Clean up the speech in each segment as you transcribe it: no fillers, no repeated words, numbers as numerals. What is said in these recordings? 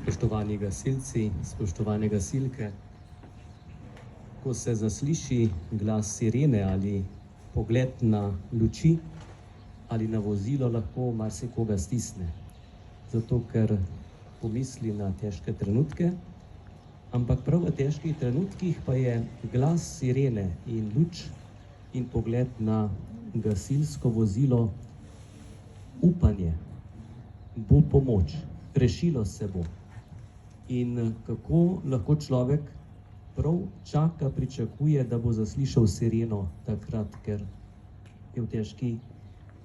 Spoštovani gasilci, spoštovane gasilke, ko se zasliši glas sirene ali pogled na luči ali na vozilo, lahko marsikoga stisne. Zato, ker pomisli na težke trenutke, ampak prav v težkih trenutkih pa je glas sirene in luč in pogled na gasilsko vozilo upanje, bo pomoč, rešilo se bo. In kako lahko človek prav čaka, pričakuje, da bo zaslišal sireno takrat, ker je v težki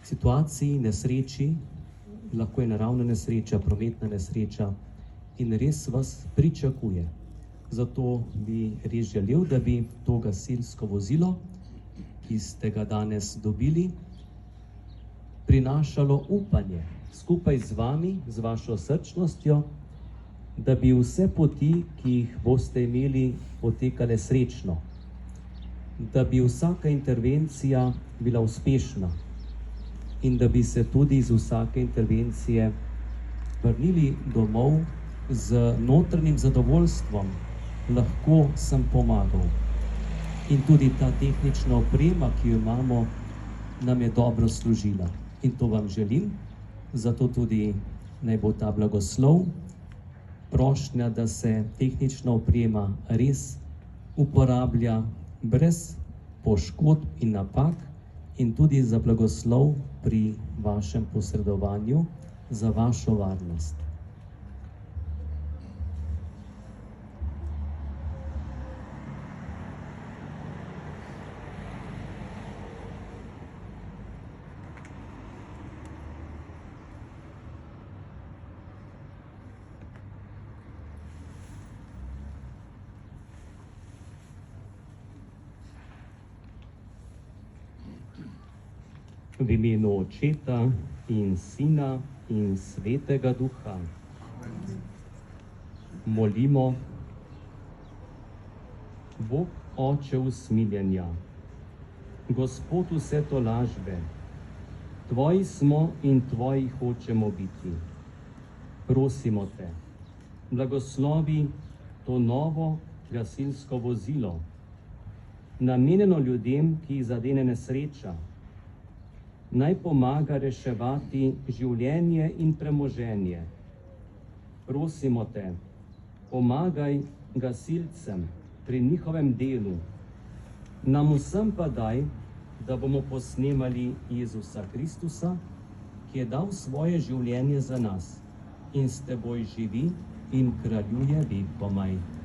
situaciji, nesreči, lahko je naravna nesreča, prometna nesreča in res vas pričakuje. Zato bi res želel, da bi to gasilsko vozilo, ki ste ga danes dobili, prinašalo upanje skupaj z vami, z vašo srčnostjo, da bi vse poti, ki jih boste imeli, potekale srečno, da bi vsaka intervencija bila uspešna in da bi se tudi iz vsake intervencije vrnili domov z notranjim zadovoljstvom. Lahko sem pomagal. In tudi ta tehnična oprema, ki jo imamo, nam je dobro služila. In to vam želim, zato tudi naj bo ta blagoslov, prošnja, da se tehnična oprema res uporablja brez poškodb in napak in tudi za blagoslov pri vašem posredovanju, za vašo varnost. V imenu Očeta in Sina in Svetega Duha. Molimo. Bog Oče usmiljenja, Gospod vse tolažbe, Tvoji smo in Tvoji hočemo biti. Prosimo Te, blagoslovi to novo gasilsko vozilo, namenjeno ljudem, ki jih zadene nesreča. Naj pomaga reševati življenje in premoženje. Prosimo Te, pomagaj gasilcem pri njihovem delu. Nam vsem pa daj, da bomo posnemali Jezusa Kristusa, ki je dal svoje življenje za nas in s Teboj živi in kraljuje vekomaj.